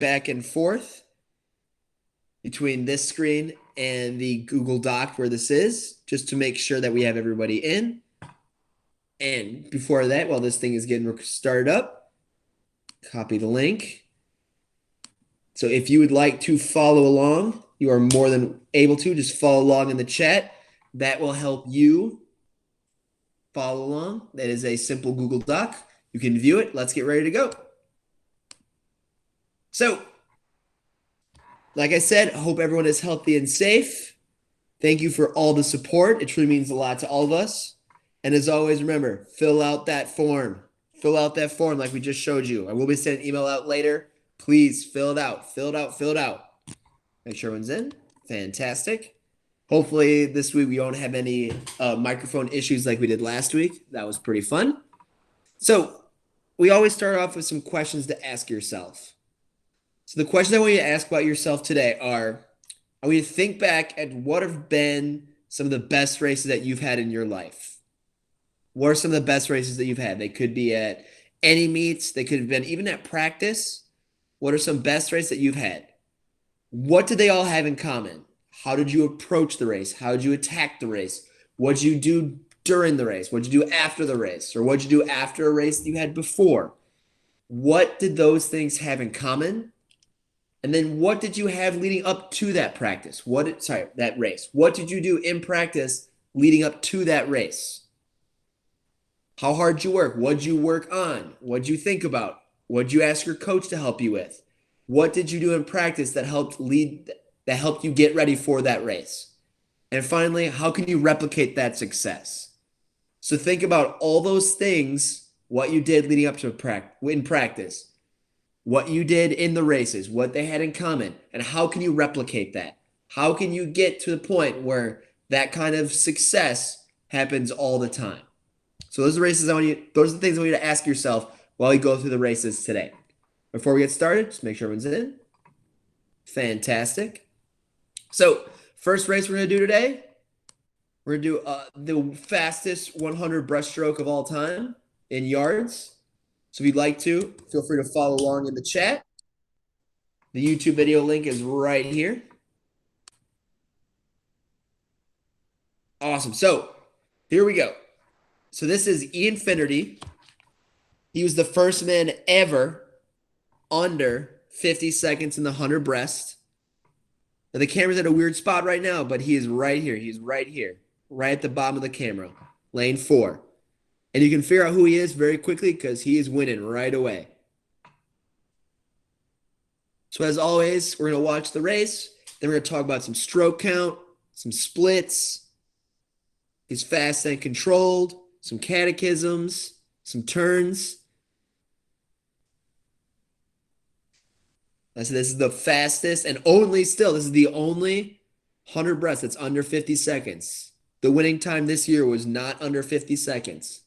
back and forth between this screen and the Google Doc where this is, just to make sure that we have everybody in. And before that, while this thing is getting started up, copy the link. So if you would like to follow along, you are more than able to. Just follow along in the chat. That will help you follow along. That is a simple Google Doc. You can view it. Let's get ready to go. So, like I said, I hope everyone is healthy and safe. Thank you for all the support. It truly means a lot to all of us. And as always, remember, fill out that form. Fill out that form like we just showed you. I will be sending an email out later. Please fill it out. Fill it out. Fill it out. Make sure everyone's in. Fantastic. Hopefully this week we don't have any microphone issues like we did last week. That was pretty fun. So we always start off with some questions to ask yourself. So the questions I want you to ask about yourself today are, I want you to think back at what have been some of the best races that you've had in your life. What are some of the best races that you've had? They could be at any meets. They could have been even at practice. What are some best races that you've had? What did they all have in common? How did you approach the race? How did you attack the race? What did you do during the race? What did you do after the race? Or what did you do after a race that you had before? What did those things have in common? And then what did you have leading up to that practice? That race. What did you do in practice leading up to that race? How hard did you work? What did you work on? What did you think about? What did you ask your coach to help you with? What did you do in practice that helped you get ready for that race? And finally, how can you replicate that success? So think about all those things, what you did leading up to in practice, what you did in the races, what they had in common, and how can you replicate that? How can you get to the point where that kind of success happens all the time? So those are the things I want you to ask yourself while you go through the races today. Before we get started, just make sure everyone's in. Fantastic. So first race we're going to do today, we're going to do the fastest 100 breaststroke of all time in yards. So if you'd like to, feel free to follow along in the chat. The YouTube video link is right here. Awesome. So here we go. So this is Ian Finnerty. He was the first man ever under 50 seconds in the 100 breast. Now the camera's at a weird spot right now, but he is right here. He's right here, right at the bottom of the camera, lane 4. And you can figure out who he is very quickly because he is winning right away. So as always, we're going to watch the race. Then we're going to talk about some stroke count, some splits, his fast and controlled, some catechisms, some turns. So this is the fastest and this is the only 100 breast that's under 50 seconds. The winning time this year was not under 50 seconds.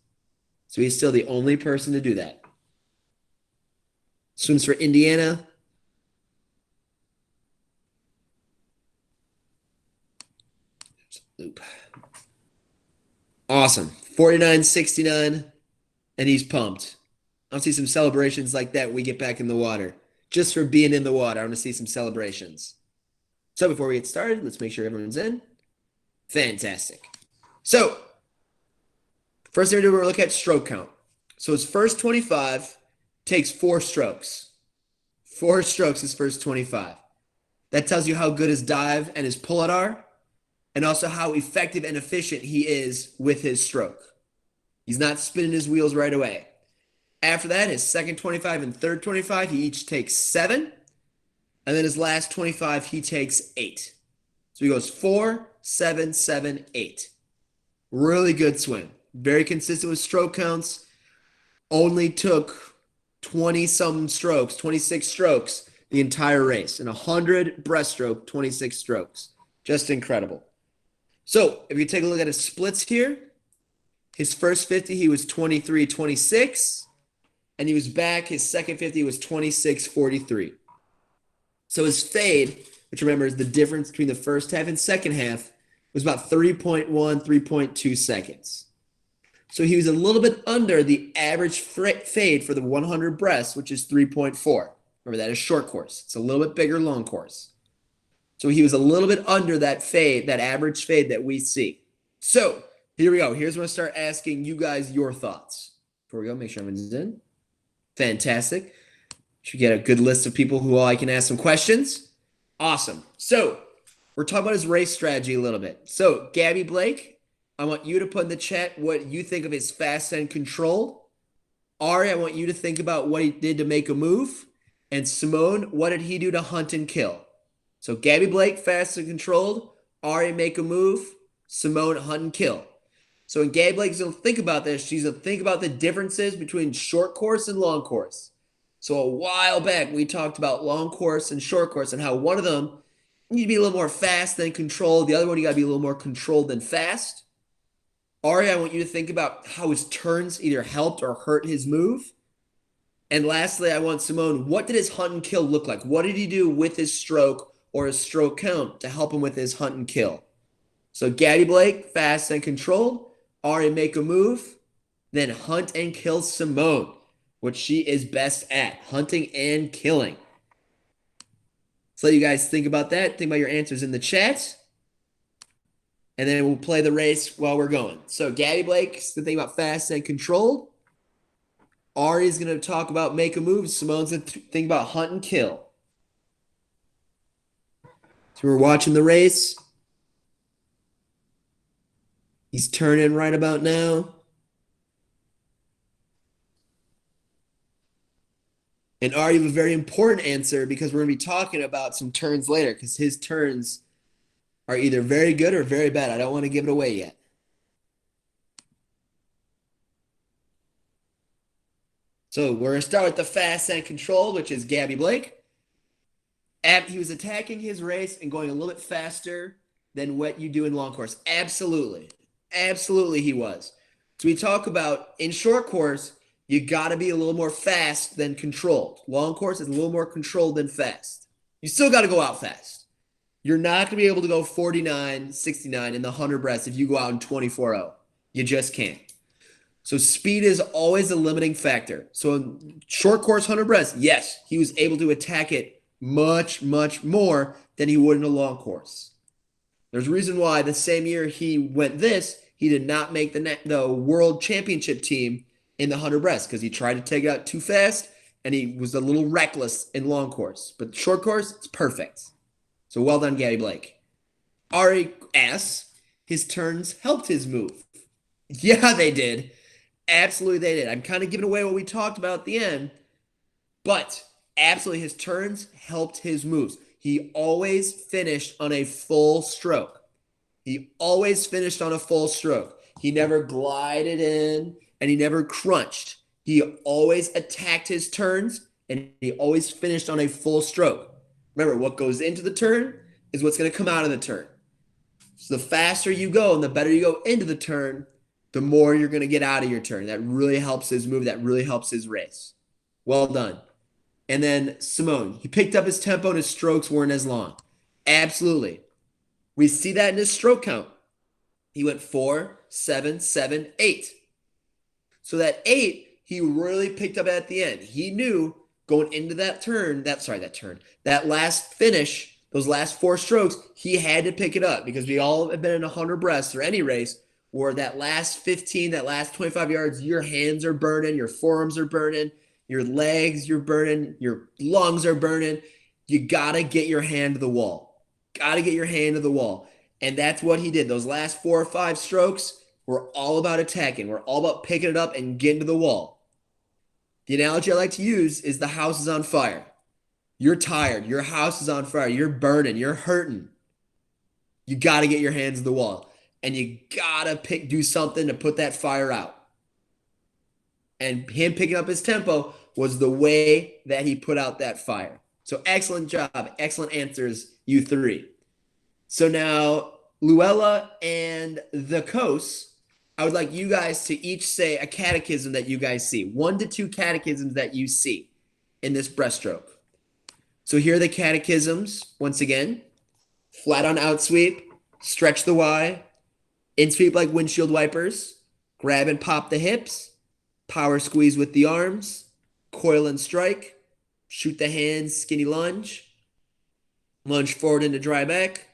So he's still the only person to do that. Swims for Indiana. Loop. Awesome. 49.69, and he's pumped. I'll see some celebrations like that when we get back in the water. Just for being in the water, I want to see some celebrations. So before we get started, let's make sure everyone's in. Fantastic. So first thing we're going to look at stroke count. So his first 25 takes 4 strokes. 4 strokes his first 25. That tells you how good his dive and his pull-out are, and also how effective and efficient he is with his stroke. He's not spinning his wheels right away. After that, his second 25 and third 25, he each takes 7. And then his last 25, he takes 8. So he goes 4, 7, 7, 8. Really good swim. Very consistent with stroke counts. Only took 20-some strokes, 26 strokes the entire race. In 100 breaststroke, 26 strokes. Just incredible. So if you take a look at his splits here, his first 50, he was 23-26. And he was back, his second 50 was 26.43. So his fade, which remember is the difference between the first half and second half, was about 3.1, 3.2 seconds. So he was a little bit under the average fade for the 100 breast, which is 3.4. Remember, that is short course. It's a little bit bigger long course. So he was a little bit under that fade, that average fade that we see. So here we go. Here's when I start asking you guys your thoughts. Before we go, make sure everyone's in. Fantastic. Should get a good list of people who I can ask some questions. Awesome. So we're talking about his race strategy a little bit. So Gabby Blake, I want you to put in the chat what you think of his fast and controlled. Ari, I want you to think about what he did to make a move. And Simone, what did he do to hunt and kill? So Gabby Blake, fast and controlled. Ari, make a move. Simone, hunt and kill. So when Gabby Blake's going to think about this, she's going to think about the differences between short course and long course. So a while back, we talked about long course and short course and how one of them, you need to be a little more fast than controlled. The other one, you got to be a little more controlled than fast. Ari, I want you to think about how his turns either helped or hurt his move. And lastly, I want Simone, what did his hunt and kill look like? What did he do with his stroke or his stroke count to help him with his hunt and kill? So Gabby Blake, fast and controlled. Ari, make a move. Then hunt and kill Simone, what she is best at, hunting and killing. So let you guys think about that. Think about your answers in the chat. And then we'll play the race while we're going. So Gabby Blake's going to think about fast and controlled. Ari's going to talk about make a move. Simone's going to think about hunt and kill. So we're watching the race. He's turning right about now. And Ari, you have a very important answer because we're going to be talking about some turns later because his turns are either very good or very bad. I don't want to give it away yet. So we're going to start with the fast and controlled, which is Gabby Blake. He was attacking his race and going a little bit faster than what you do in long course. Absolutely. Absolutely he was. So we talk about in short course, you got to be a little more fast than controlled. Long course is a little more controlled than fast. You still got to go out fast. You're not going to be able to go 49, 69 in the 100 breaths if you go out in 24-0. You just can't. So speed is always a limiting factor. So in short course 100 breaths, yes, he was able to attack it much, much more than he would in a long course. There's a reason why the same year he went this, he did not make the world championship team in the 100 breaths because he tried to take it out too fast and he was a little reckless in long course. But short course, it's perfect. So well done, Gabby Blake. Ari asks, his turns helped his move. Yeah, they did. Absolutely they did. I'm kind of giving away what we talked about at the end, but absolutely his turns helped his moves. He always finished on a full stroke. He always finished on a full stroke. He never glided in and he never crunched. He always attacked his turns and he always finished on a full stroke. Remember, what goes into the turn is what's going to come out of the turn. So the faster you go and the better you go into the turn, the more you're going to get out of your turn. That really helps his move. That really helps his race. Well done. And then Simone, he picked up his tempo and his strokes weren't as long. Absolutely. We see that in his stroke count. He went 4, 7, 7, 8. So that 8, he really picked up at the end. He knew going into that turn, that last finish, those last 4 strokes, he had to pick it up because we all have been in 100 breaths or any race where that last 15, that last 25 yards, your hands are burning, your forearms are burning, your legs, you're burning, your lungs are burning. You got to get your hand to the wall. Got to get your hand to the wall. And that's what he did. Those last 4 or 5 strokes were all about attacking. We're all about picking it up and getting to the wall. The analogy I like to use is the house is on fire. You're tired. Your house is on fire. You're burning. You're hurting. You got to get your hands to the wall. And you got to do something to put that fire out. And him picking up his tempo was the way that he put out that fire. So excellent job. Excellent answers, you 3. So now, Luella and the Coast, I would like you guys to each say a catechism that you guys see. 1 to 2 catechisms that you see in this breaststroke. So here are the catechisms. Once again, flat on out sweep, stretch the Y, in sweep like windshield wipers, grab and pop the hips, power squeeze with the arms, coil and strike, Shoot the hands, skinny lunge. Lunge forward into dry back.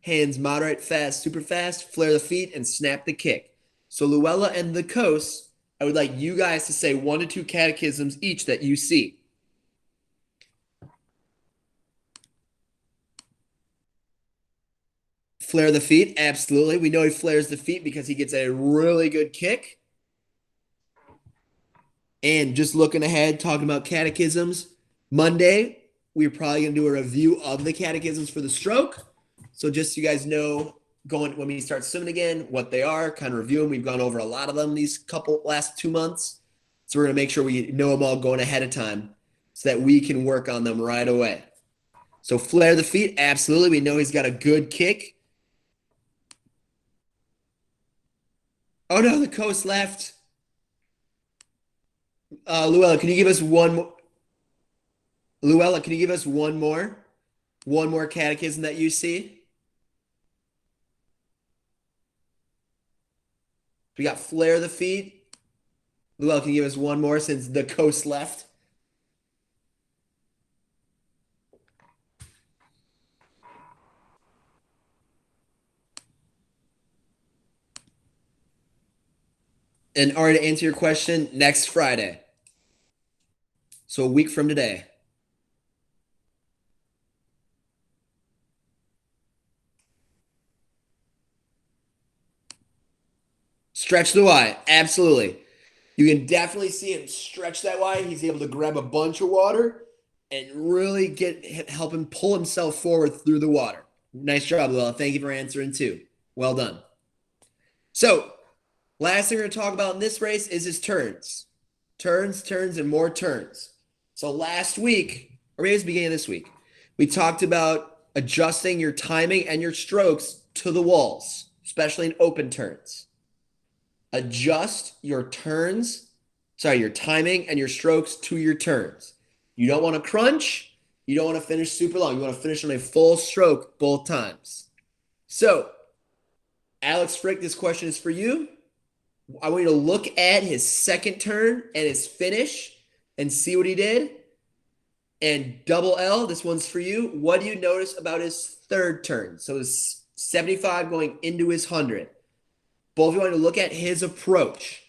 Hands moderate, fast, super fast. Flare the feet and snap the kick. So Luella and the coast, I would like you guys to say 1 to 2 catechisms each that you see. Flare the feet, absolutely. We know he flares the feet because he gets a really good kick. And just looking ahead, talking about catechisms, Monday, we're probably going to do a review of the catechisms for the stroke. So just so you guys know, going when we start swimming again, what they are, kind of review them. We've gone over a lot of them these last 2 months. So we're going to make sure we know them all going ahead of time so that we can work on them right away. So flare the feet, absolutely. We know he's got a good kick. Oh no, the coast left. Luella, can you give us one more? Luella, can you give us one more? One more catechism that you see? We got flare the feet. Luella, can you give us one more since the coast left? And Ari, to answer your question, next Friday. So a week from today. Stretch the Y, absolutely. You can definitely see him stretch that Y. He's able to grab a bunch of water and really help him pull himself forward through the water. Nice job, Luella. Thank you for answering too. Well done. So, last thing we're going to talk about in this race is his turns. Turns, turns, and more turns. So last week, or maybe it's the beginning of this week, we talked about adjusting your timing and your strokes to the walls, especially in open turns. Adjust your your timing and your strokes to your turns. You don't want to crunch. You don't want to finish super long. You want to finish on a full stroke both times. So, Alex Frick, this question is for you. I want you to look at his second turn and his finish and see what he did. And double L, this one's for you. What do you notice about his third turn? So it's 75 going into his 100. Both of you want to look at his approach.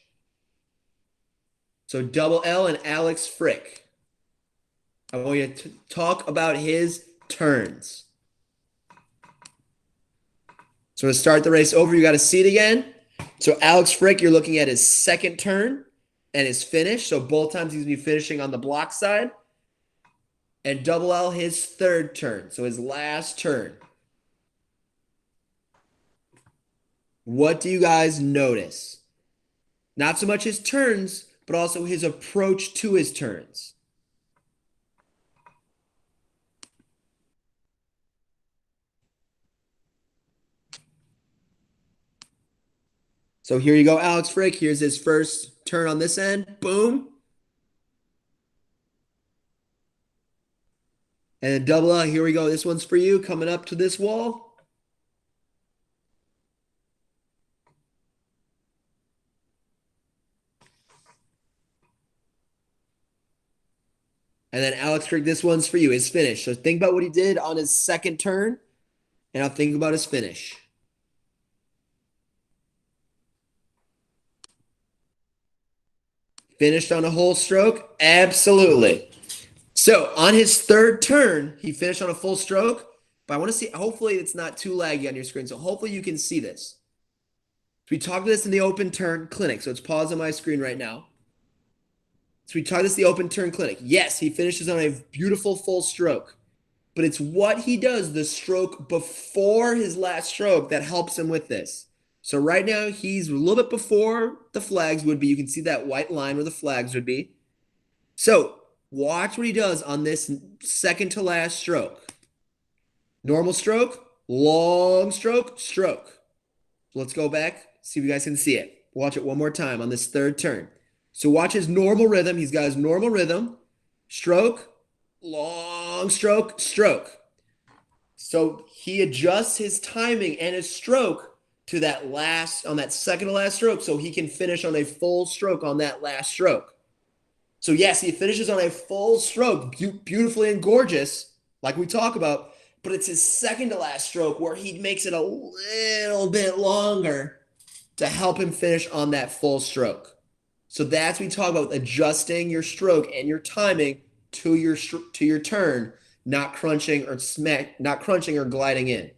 So double L and Alex Frick. I want you to talk about his turns. So to start the race over, you got to see it again. So Alex Frick, you're looking at his second turn and his finish. So both times he's going to be finishing on the block side. And double L, his third turn. So his last turn. What do you guys notice? Not so much his turns, but also his approach to his turns. So here you go, Alex Frick. Here's his first turn on this end. Boom. And then double L, here we go. This one's for you, coming up to this wall. And then Alex Frick, this one's for you, his finish. So think about what he did on his second turn, and I'll think about his finish. Finished on a whole stroke? Absolutely. So on his third turn, he finished on a full stroke. But I want to see, hopefully it's not too laggy on your screen. So hopefully you can see this. So we talked about this in the open turn clinic. So it's paused on my screen right now. So we talked this in the open turn clinic. Yes, he finishes on a beautiful full stroke. But it's what he does, the stroke before his last stroke, that helps him with this. So right now, he's a little bit before the flags would be. You can see that white line where the flags would be. So watch what he does on this second to last stroke. Normal stroke, long stroke, stroke. Let's go back, see if you guys can see it. Watch it one more time on this third turn. So watch his normal rhythm. He's got his normal rhythm. Stroke, long stroke, stroke. So he adjusts his timing and his stroke to that last, on that second to last stroke, so he can finish on a full stroke on that last stroke. So yes, he finishes on a full stroke, beautifully and gorgeous, like we talk about, but it's his second to last stroke where he makes it a little bit longer to help him finish on that full stroke. So that's what we talk about, adjusting your stroke and your timing to your turn, not crunching or gliding in.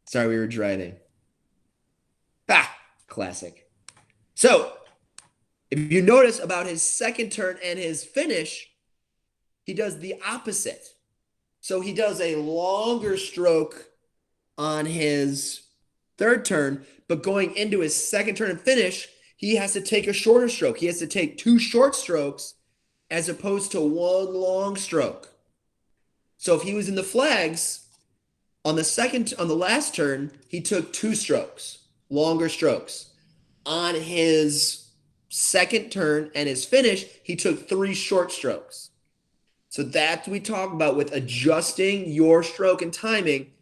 Sorry, we were driving. Ah, classic. So if you notice about his second turn and his finish, he does the opposite. So he does a longer stroke on his third turn, but going into his second turn and finish, he has to take a shorter stroke. He has to take two short strokes as opposed to one long stroke. So if he was in the flags on the last turn, he took two strokes, longer strokes. On his second turn and his finish, he took three short strokes. So that's what we talk about with adjusting your stroke and timing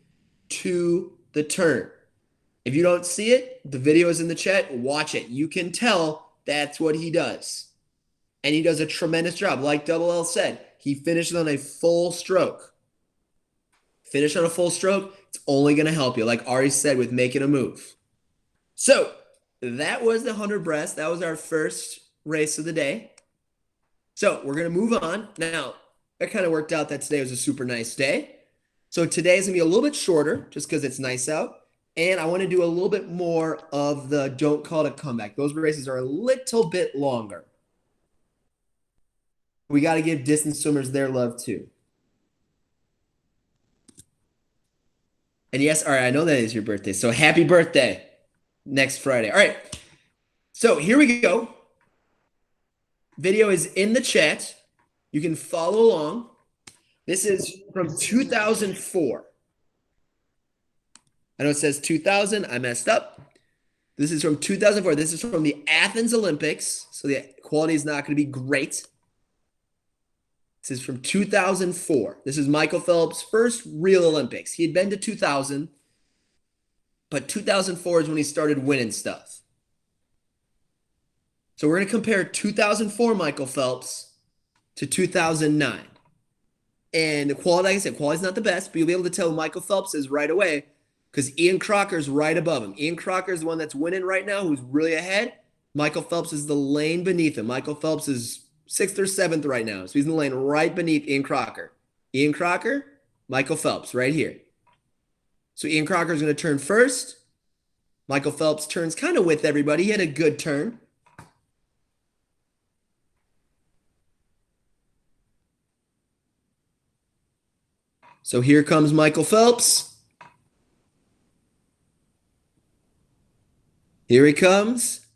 to the turn. If you don't see it, the video is in the chat. Watch it. You can tell that's what he does. And he does a tremendous job. Like Double L said, he finishes on a full stroke. Finish on a full stroke, it's only going to help you, like Ari said, with making a move. So that was the 100 breast. That was our first race of the day. So we're going to move on. Now, it kind of worked out that today was a super nice day. So today is going to be a little bit shorter just because it's nice out. And I want to do a little bit more of the don't call it a comeback. Those races are a little bit longer. We got to give distance swimmers their love too. And yes, all right, I know that is your birthday. So happy birthday next Friday. All right. So here we go. Video is in the chat. You can follow along. This is from 2004. I know it says 2000. I messed up. This is from 2004. This is from the Athens Olympics. So the quality is not going to be great. This is from 2004. This is Michael Phelps' first real Olympics. He had been to 2000, but 2004 is when he started winning stuff. So we're going to compare 2004 Michael Phelps to 2009. And the quality, like I said, quality's not the best, but you'll be able to tell who Michael Phelps is right away because Ian Crocker's right above him. Ian Crocker is the one that's winning right now, who's really ahead. Michael Phelps is the lane beneath him. Michael Phelps is 6th or 7th right now. So he's in the lane right beneath Ian Crocker. Ian Crocker, Michael Phelps right here. So Ian Crocker is going to turn first. Michael Phelps turns kind of with everybody. He had a good turn. So here comes Michael Phelps. Here he comes.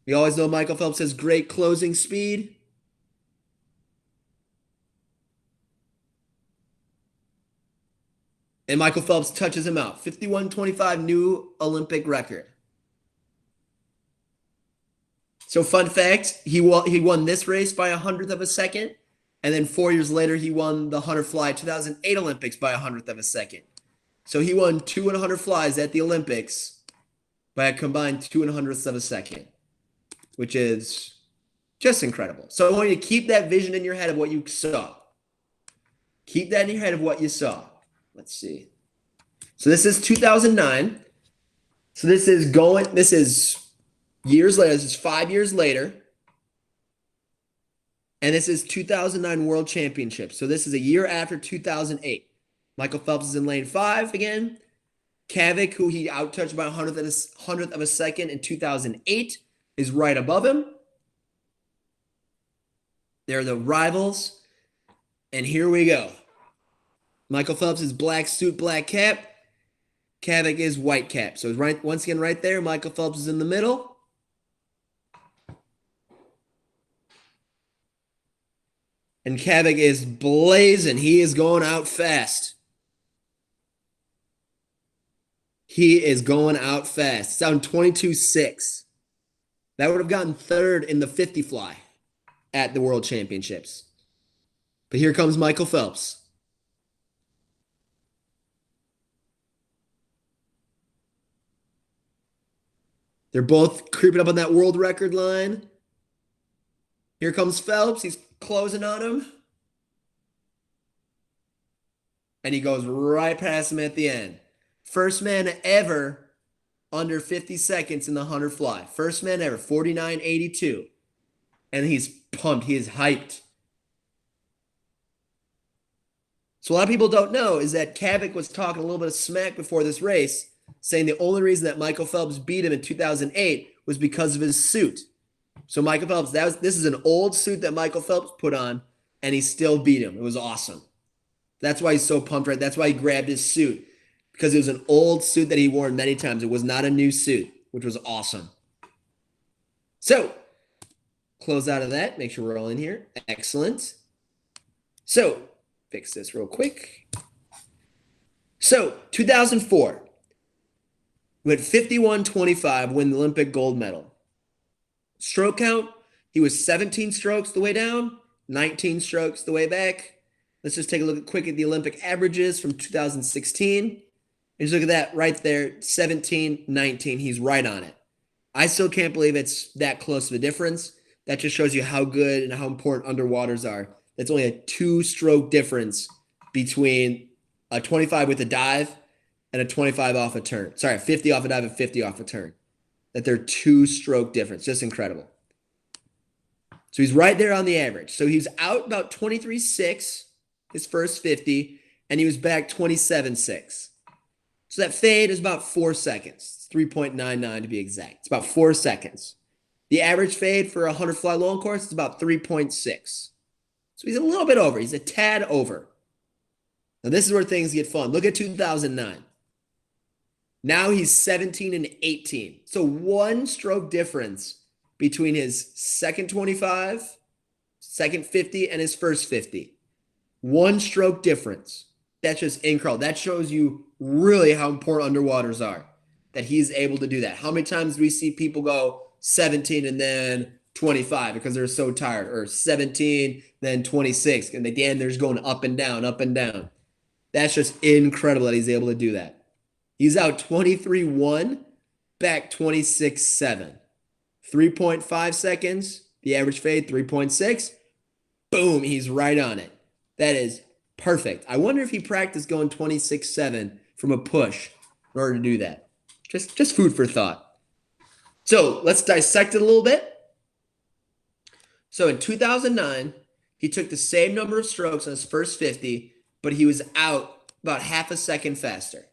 We always know Michael Phelps has great closing speed. And Michael Phelps touches him out. 51:25 new Olympic record. So fun fact, he won this race by 100th of a second. And then 4 years later, he won the 100 fly 2008 Olympics by 100th of a second. So he won 2 and 100 flies at the Olympics by a combined 2 and 100ths of a second, which is just incredible. So I want you to keep that vision in your head of what you saw. Keep that in your head of what you saw. Let's see. So this is 2009. So this is years later. This is 5 years later. And this is 2009 World Championship. So this is a year after 2008. Michael Phelps is in lane 5 again. Kavik, who he outtouched by 100th of a second in 2008, is right above him. They're the rivals. And here we go. Michael Phelps is black suit, black cap. Kavik is white cap. So once again, right there, Michael Phelps is in the middle. And Kavik is blazing. He is going out fast. He is going out fast. It's down 22.6. That would have gotten third in the 50 fly at the World Championships. But here comes Michael Phelps. They're both creeping up on that world record line. Here comes Phelps. He's closing on him. And he goes right past him at the end. First man ever under 50 seconds in the 100 fly. First man ever, 49.82. And he's pumped. He is hyped. So a lot of people don't know is that Kavik was talking a little bit of smack before this race, saying the only reason that Michael Phelps beat him in 2008 was because of his suit. So Michael Phelps, this is an old suit that Michael Phelps put on, and he still beat him. It was awesome. That's why he's so pumped, right? That's why he grabbed his suit, because it was an old suit that he wore many times. It was not a new suit, which was awesome. So, close out of that. Make sure we're all in here. Excellent. So, fix this real quick. So, 2004, we had 51.25 win the Olympic gold medal. Stroke count, he was 17 strokes the way down, 19 strokes the way back. Let's just take a look quick at the Olympic averages from 2016. And just look at that right there, 17, 19. He's right on it. I still can't believe it's that close of a difference. That just shows you how good and how important underwaters are. That's only a 2-stroke difference between a 25 with a dive and a 25 off a turn. Sorry, 50 off a dive and 50 off a turn. That they're 2-stroke difference. Just incredible. So he's right there on the average. So he's out about 23.6 his first 50, and he was back 27.6. So that fade is about 4 seconds. It's 3.99 to be exact. It's about 4 seconds. The average fade for a 100 fly long course is about 3.6. So he's a little bit over. He's a tad over. Now this is where things get fun. Look at 2009. Now he's 17 and 18. So 1-stroke difference between his second 25, second 50, and his first 50. 1-stroke difference. That's just incredible. That shows you really how important underwaters are, that he's able to do that. How many times do we see people go 17 and then 25 because they're so tired, or 17, then 26, and again, they're just going up and down, up and down. That's just incredible that he's able to do that. He's out 23-1, back 26-7. 3.5 seconds, the average fade, 3.6. Boom, he's right on it. That is perfect. I wonder if he practiced going 26-7 from a push in order to do that. Just food for thought. So let's dissect it a little bit. So in 2009, he took the same number of strokes on his first 50, but he was out about half a second faster.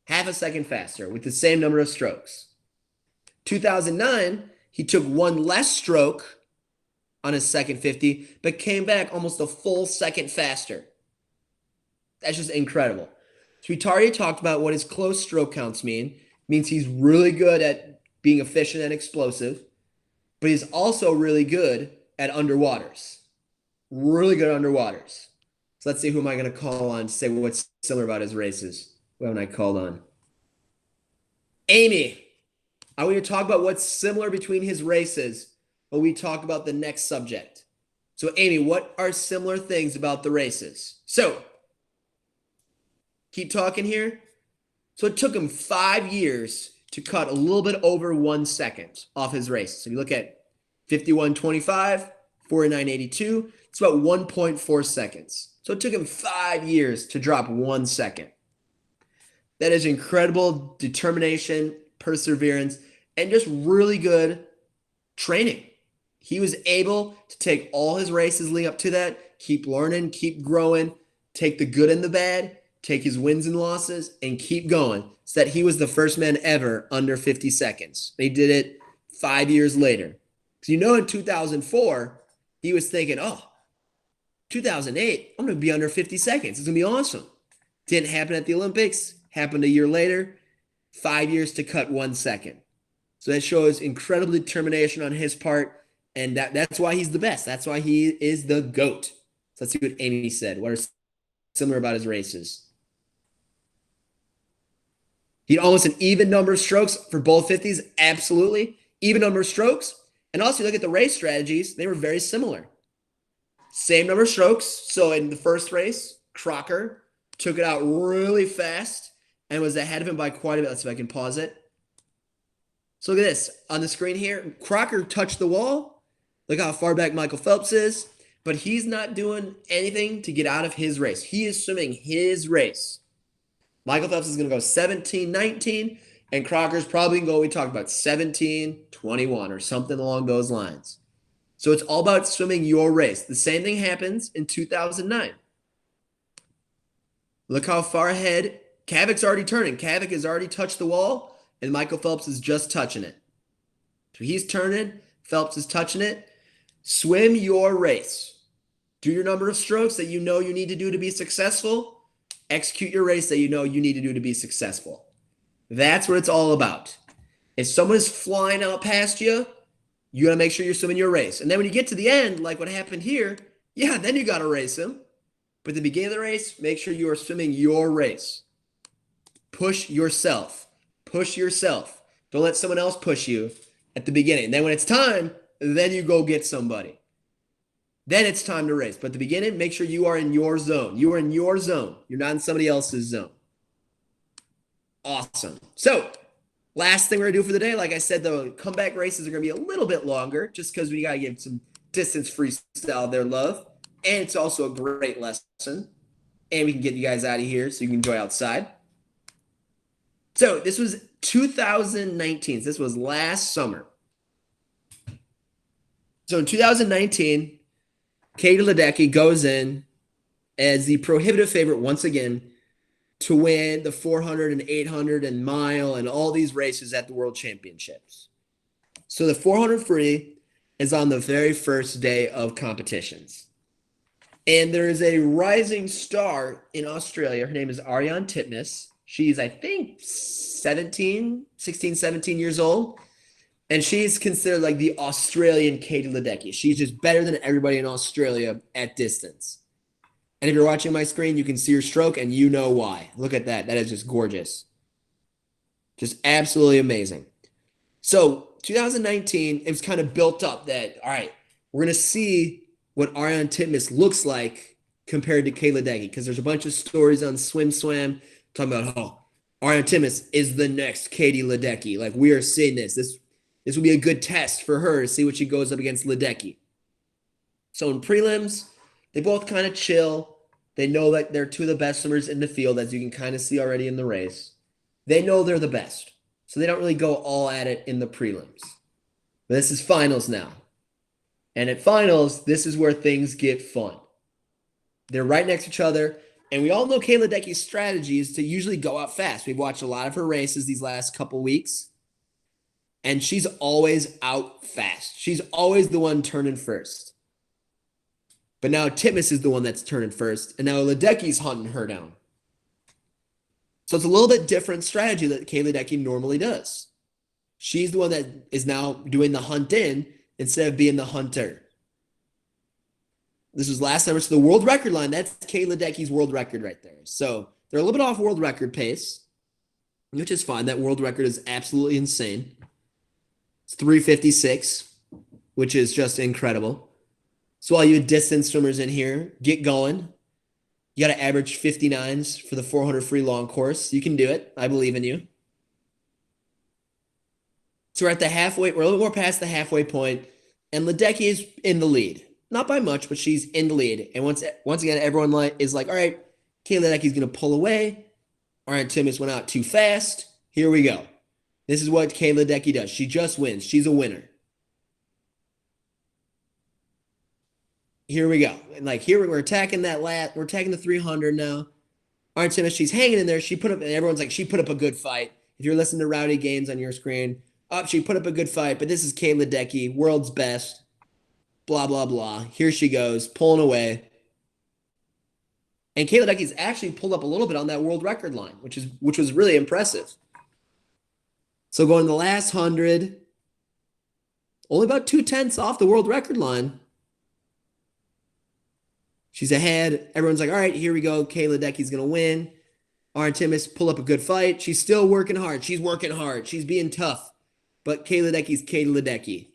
Half a second faster with the same number of strokes. 2009, he took one less stroke on his second 50, but came back almost a full second faster. That's just incredible. So we already talked about what his close stroke counts mean. It means he's really good at being efficient and explosive, but he's also really good at underwaters. Really good at underwaters. So let's see, who am I going to call on to say what's similar about his races? Who haven't I called on? Amy. I want you to talk about what's similar between his races when we talk about the next subject. So Amy, what are similar things about the races? So keep talking here. So it took him 5 years to cut a little bit over 1 second off his race. So you look at 51.25, 49.82, it's about 1.4 seconds. So it took him 5 years to drop 1 second. That is incredible determination, perseverance, and just really good training. He was able to take all his races leading up to that, keep learning, keep growing, take the good and the bad, take his wins and losses, and keep going, so that he was the first man ever under 50 seconds. They did it 5 years later. Because you know in 2004, he was thinking, oh, 2008, I'm going to be under 50 seconds. It's going to be awesome. Didn't happen at the Olympics. Happened a year later. 5 years to cut 1 second. So that shows incredible determination on his part, and that's why he's the best. That's why he is the GOAT. So let's see what Amy said. What are similar about his races? He had almost an even number of strokes for both 50s. Absolutely. Even number of strokes. And also look at the race strategies. They were very similar. Same number of strokes. So in the first race, Crocker took it out really fast and was ahead of him by quite a bit. Let's see if I can pause it. So look at this on the screen here. Crocker touched the wall, Look how far back Michael Phelps is, but he's not doing anything to get out of his race. He is swimming his race. Michael Phelps is going to go 17-19, and Crocker's probably going to go, we talked about 17-21 or something along those lines. So it's all about swimming your race. The same thing happens in 2009. Look how far ahead. Kavic's already turning. Kavic has already touched the wall, and Michael Phelps is just touching it. So he's turning. Phelps is touching it. Swim your race. Do your number of strokes that you know you need to do to be successful. Execute your race that you know you need to do to be successful. That's what it's all about. If someone is flying out past you, you got to make sure you're swimming your race. And then when you get to the end, like what happened here, yeah, then you got to race him. But at the beginning of the race, make sure you are swimming your race. Push yourself. Push yourself. Don't let someone else push you at the beginning. Then when it's time, then you go get somebody. Then it's time to race. But at the beginning, make sure you are in your zone. You are in your zone. You're not in somebody else's zone. Awesome. So, last thing we're going to do for the day, like I said, the comeback races are going to be a little bit longer just because we got to give some distance freestyle their love. And it's also a great lesson. And we can get you guys out of here so you can enjoy outside. So, this was 2019. So this was last summer. So, in 2019, Katie Ledecky goes in as the prohibitive favorite once again to win the 400 and 800 and mile and all these races at the World Championships. So the 400 free is on the very first day of competitions. And there is a rising star in Australia. Her name is Ariane Titmus. She's, I think, 16, 17 years old. And she's considered like the Australian Katie Ledecky. She's just better than everybody in Australia at distance. And if you're watching my screen, you can see her stroke and you know why. Look at that. That is just gorgeous. Just absolutely amazing. So 2019, it was kind of built up that, all right, we're going to see what Ariane Titmus looks like compared to Katie Ledecky, because there's a bunch of stories on Swim Swam talking about, oh, Ariane Titmus is the next Katie Ledecky. Like, we are seeing this. This will be a good test for her to see what she goes up against Ledecky. So in prelims, they both kind of chill. They know that they're two of the best swimmers in the field, as you can kind of see already in the race. They know they're the best. So they don't really go all at it in the prelims. But this is finals now. And at finals, this is where things get fun. They're right next to each other. And we all know Katie Ledecky's strategy is to usually go out fast. We've watched a lot of her races these last couple weeks. And she's always out fast. She's always the one turning first. But now Titmus is the one that's turning first. And now Ledecky's hunting her down. So it's a little bit different strategy that Katie Ledecky normally does. She's the one that is now doing the hunt in instead of being the hunter. This was last summer. So the world record line, that's Katie Ledecky's world record right there. So they're a little bit off world record pace, which is fine. That world record is absolutely insane. It's 3:56, which is just incredible. So all you distance swimmers in here, get going. You got to average 59s for the 400 free long course. You can do it. I believe in you. So we're at the halfway. We're a little more past the halfway point, and Ledecky is in the lead. Not by much, but she's in the lead. And once again, everyone is like, all right, Katie Ledecky's going to pull away. Ariane Titmus went out too fast. Here we go. This is what Katie Ledecky does. She just wins. She's a winner. Here we go. And like here we're attacking that lat. We're attacking the 300 now. Ariane Titmus, she's hanging in there. She put up, and everyone's like, she put up a good fight. If you're listening to Rowdy Games on your screen, she put up a good fight, but this is Katie Ledecky, world's best. Blah, blah, blah. Here she goes, pulling away. And Katie Ledecky's actually pulled up a little bit on that world record line, which was really impressive. So going the last 100, only about 2/10 off the world record line. She's ahead. Everyone's like, all right, here we go. Katie Ledecky's going to win. Ariane Titmus pull up a good fight. She's still working hard. She's working hard. She's being tough. But Katie Ledecky's Katie Ledecky.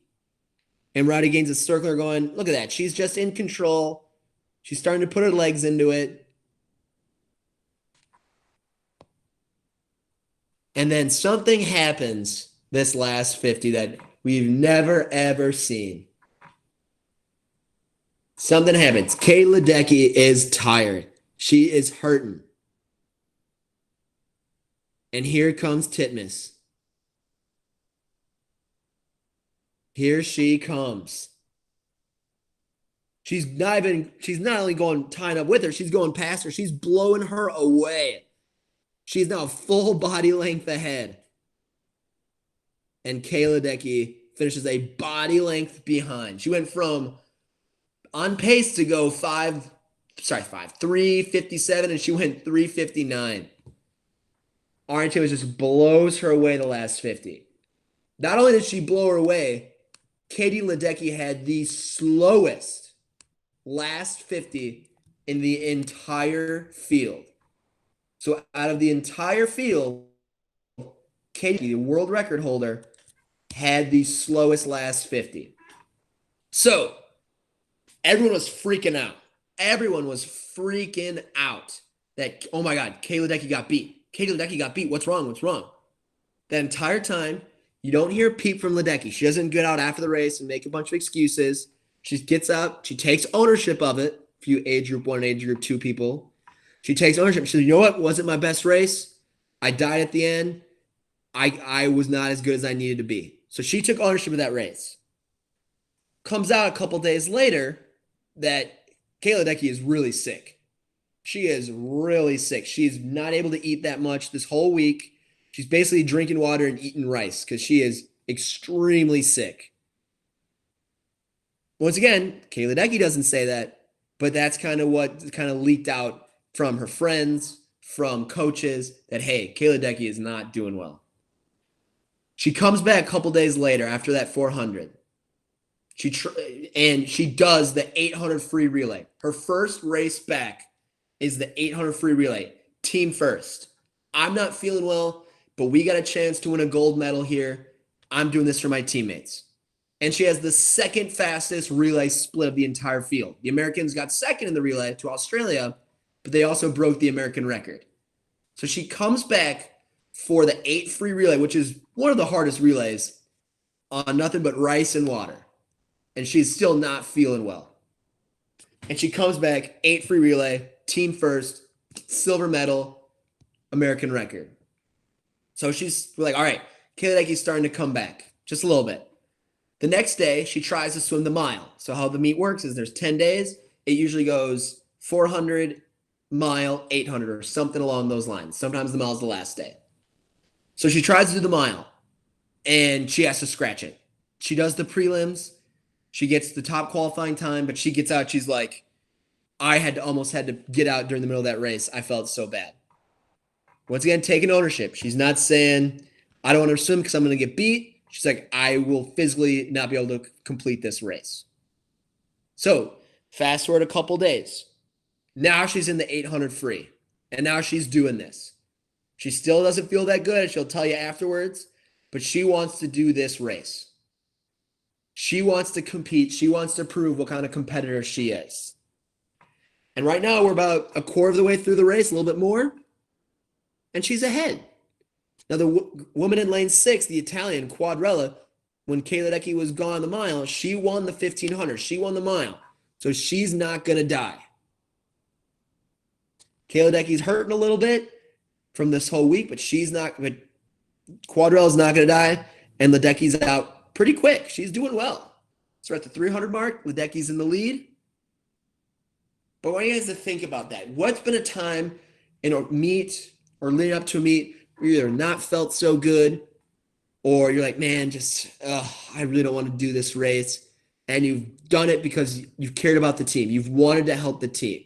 And Rowdy Gaines is circling going, look at that. She's just in control. She's starting to put her legs into it. And then something happens this last 50 that we've never, ever seen. Something happens. Kate Ledecky is tired. She is hurting. And here comes Titmus. Here she comes. She's not only going tying up with her, she's going past her. She's blowing her away. She's now full body length ahead. And Kayla Ledecky finishes a body length behind. She went from on pace to go 357, and she went 359. Orange Titmus just blows her away the last 50. Not only did she blow her away, Katie Ledecky had the slowest last 50 in the entire field. So out of the entire field, Katie, the world record holder, had the slowest last 50. So everyone was freaking out. Everyone was freaking out that, oh my God, Katie Ledecky got beat. Katie Ledecky got beat. What's wrong? What's wrong? That entire time, you don't hear a peep from Ledecky. She doesn't get out after the race and make a bunch of excuses. She gets up. She takes ownership of it. A few age group 1, age group 2 people. She takes ownership. She says, you know what? It wasn't my best race. I died at the end. I was not as good as I needed to be. So she took ownership of that race. Comes out a couple days later that Kayla Ledecky is really sick. She is really sick. She's not able to eat that much this whole week. She's basically drinking water and eating rice because she is extremely sick. Once again, Kayla Ledecky doesn't say that, but that's kind of what kind of leaked out from her friends, from coaches, that, hey, Kayla Ledecky is not doing well. She comes back a couple days later after that 400. And she does the 800 free relay. Her first race back is the 800 free relay. Team first. I'm not feeling well, but we got a chance to win a gold medal here. I'm doing this for my teammates. And she has the second fastest relay split of the entire field. The Americans got second in the relay to Australia, but they also broke the American record. So she comes back for the 8 free relay, which is one of the hardest relays, on nothing but rice and water. And she's still not feeling well. And she comes back, 8 free relay, team first, silver medal, American record. So we're like, all right, Kayla Ledecky's starting to come back just a little bit. The next day, she tries to swim the mile. So how the meet works is there's 10 days. It usually goes 400, mile, 800, or something along those lines. Sometimes the mile is the last day. So she tries to do the mile, and she has to scratch it. She does the prelims. She gets the top qualifying time, but she gets out. She's like, I almost had to get out during the middle of that race. I felt so bad. Once again, taking ownership. She's not saying, I don't want to swim because I'm going to get beat. She's like, I will physically not be able to complete this race. So fast forward a couple days. Now she's in the 800 free, and now she's doing this. She still doesn't feel that good. She'll tell you afterwards, but she wants to do this race. She wants to compete. She wants to prove what kind of competitor she is. And right now we're about a quarter of the way through the race, a little bit more, and she's ahead. Now the woman in lane 6, the Italian Quadrella, when Kayla Ledecky was gone the mile, she won the 1500. She won the mile. So she's not going to die. Kayla Ledecky's hurting a little bit from this whole week, but Quadrella's not going to die, and Ledecky's out pretty quick. She's doing well. So at the 300 mark, Ledecky's in the lead. But I want you guys to think about that. What's been a time in a meet or leading up to a meet where you either not felt so good, or you're like, man, I really don't want to do this race, and you've done it because you've cared about the team. You've wanted to help the team.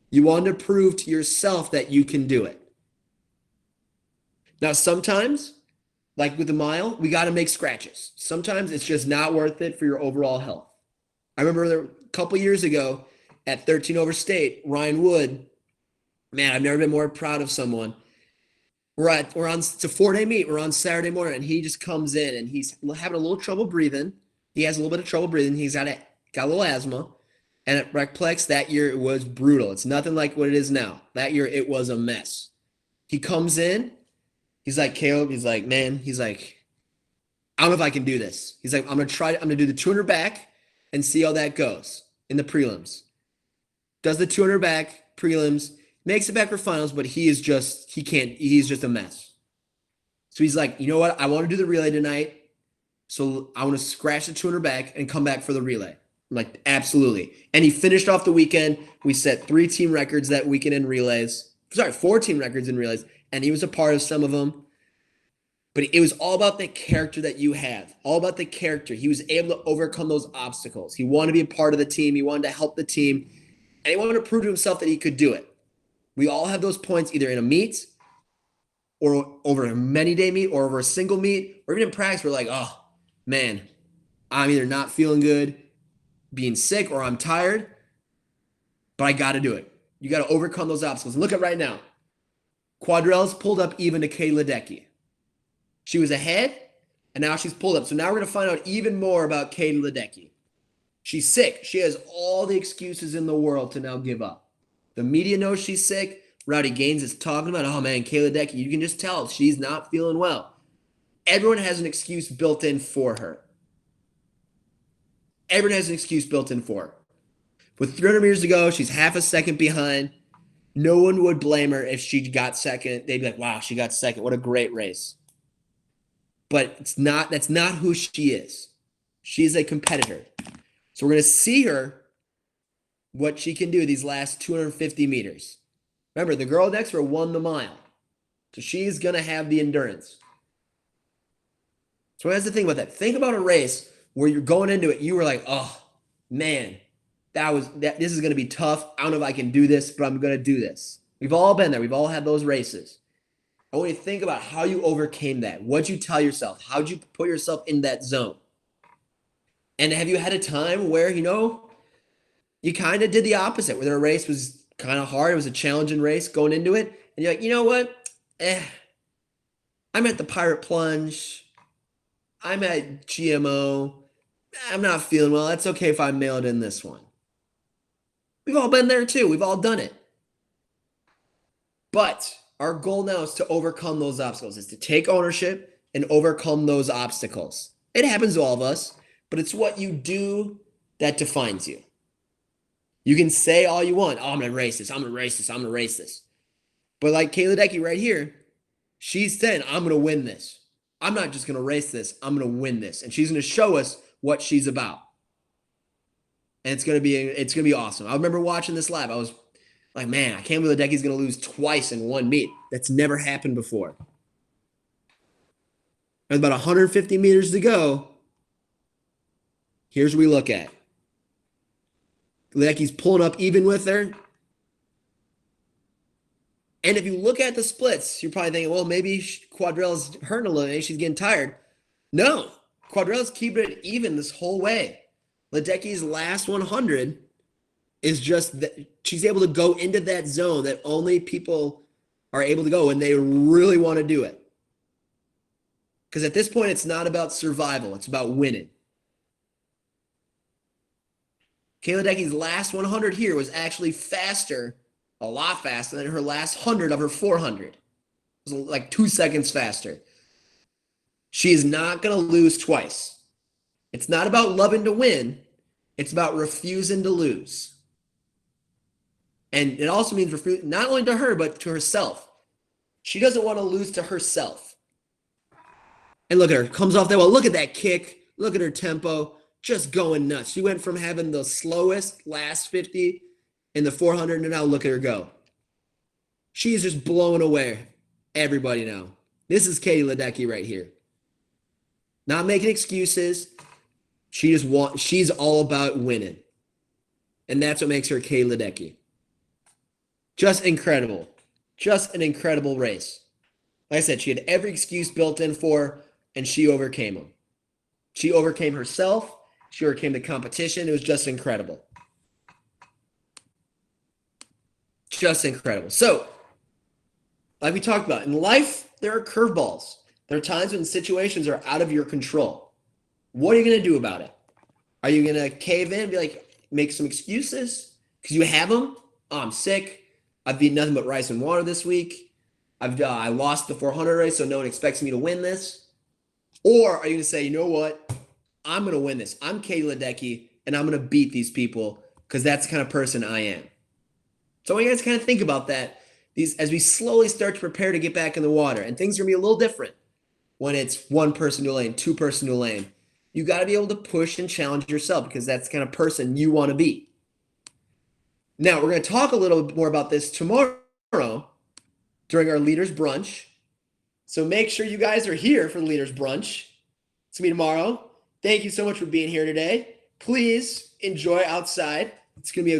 You wanted to prove to yourself that you can do it. Now, sometimes, like with the mile, we got to make scratches. Sometimes it's just not worth it for your overall health. I remember a couple years ago at 13 over state, Ryan Wood, man, I've never been more proud of someone. It's a 4-day meet. We're on Saturday morning, and he just comes in, and he's having a little trouble breathing. He has a little bit of trouble breathing. He's got a little asthma. And at Recplex that year, it was brutal. It's nothing like what it is now. That year, it was a mess. He comes in. He's like, Caleb, he's like, man, he's like, I don't know if I can do this. He's like, I'm going to do the 200 back and see how that goes. in the prelims. Does the 200 back prelims, makes it back for finals, but he's just a mess. So he's like, you know what? I want to do the relay tonight. So I want to scratch the 200 back and come back for the relay. I'm like, absolutely. And he finished off the weekend. We set 3 team records that weekend in relays. Sorry, 4 team records in relays. And he was a part of some of them. But it was all about the character that you have. All about the character. He was able to overcome those obstacles. He wanted to be a part of the team. He wanted to help the team. And he wanted to prove to himself that he could do it. We all have those points either in a meet or over a many-day meet or over a single meet or even in practice. We're like, oh, man, I'm either not feeling good, being sick, or I'm tired, but I got to do it. You got to overcome those obstacles. And look at right now. Quadrel's pulled up even to Kay Ledecky. She was ahead, and now she's pulled up. So now we're going to find out even more about Kay Ledecky. She's sick. She has all the excuses in the world to now give up. The media knows she's sick. Rowdy Gaines is talking about, oh, man, Kay Ledecky, you can just tell she's not feeling well. Everyone has an excuse built in for her. Everyone has an excuse built in for her. With 300 meters to go, she's half a second behind. No one would blame her if she got second. They'd be like, wow, she got second. What a great race. But that's not who she is. She's a competitor. So we're going to see her, what she can do these last 250 meters. Remember, the girl next to her won the mile. So she's going to have the endurance. So that's the thing about that. Think about a race where you're going into it, you were like, oh, man, this is going to be tough. I don't know if I can do this, but I'm going to do this. We've all been there. We've all had those races. I want you to think about how you overcame that. What'd you tell yourself? How'd you put yourself in that zone? And have you had a time where, you kind of did the opposite, where the race was kind of hard. It was a challenging race going into it. And you're like, you know what? I'm at the Pirate Plunge. I'm at GMO. I'm not feeling well. It's okay if I mailed in this one. We've all been there too. We've all done it. But our goal now is to overcome those obstacles, is to take ownership and overcome those obstacles. It happens to all of us, but it's what you do that defines you. You can say all you want. Oh, I'm going to race this. I'm going to race this. I'm going to race this. But like Kay Ledecky right here, she's saying, I'm going to win this. I'm not just going to race this. I'm going to win this. And she's going to show us what she's about. And it's going to be awesome. I remember watching this live. I was like, man, I can't believe Ledecky's going to lose twice in one meet. That's never happened before. There's about 150 meters to go. Here's what we look at. Ledecky's pulling up even with her. And if you look at the splits, you're probably thinking, well, maybe Quadrel's hurting a little bit. She's getting tired. No, Quadrel's keeping it even this whole way. Ledecky's last 100 is just that she's able to go into that zone that only people are able to go when they really want to do it. Because at this point, it's not about survival. It's about winning. Kay Ledecky's last 100 here was actually faster, a lot faster than her last 100 of her 400. It was like 2 seconds faster. She is not going to lose twice. It's not about loving to win. It's about refusing to lose. And it also means not only to her, but to herself. She doesn't want to lose to herself. And look at her. Comes off that well. Look at that kick. Look at her tempo. Just going nuts. She went from having the slowest last 50 in the 400 and now look at her go. She's just blowing away everybody now. This is Kay Ledecky right here. Not making excuses. She's all about winning. And that's what makes her Kay Ledecky. Just incredible. Just an incredible race. Like I said, she had every excuse built in for her, and she overcame them. She overcame herself. She overcame the competition. It was just incredible. Just incredible. So, like we talked about, in life, there are curveballs. There are times when situations are out of your control. What are you going to do about it? Are you going to cave in and be like, make some excuses? Because you have them. Oh, I'm sick. I've eaten nothing but rice and water this week. I lost the 400 race, so no one expects me to win this. Or are you going to say, you know what? I'm going to win this. I'm Kay Ledecky, and I'm going to beat these people, because that's the kind of person I am. So I want you guys to kind of think about that as we slowly start to prepare to get back in the water. And things are going to be a little different when it's one person to a lane, two person to a lane. You got to be able to push and challenge yourself because that's the kind of person you want to be. Now, we're going to talk a little bit more about this tomorrow during our leaders brunch. So make sure you guys are here for the leaders brunch. It's going to be tomorrow. Thank you so much for being here today. Please enjoy outside. It's going to be a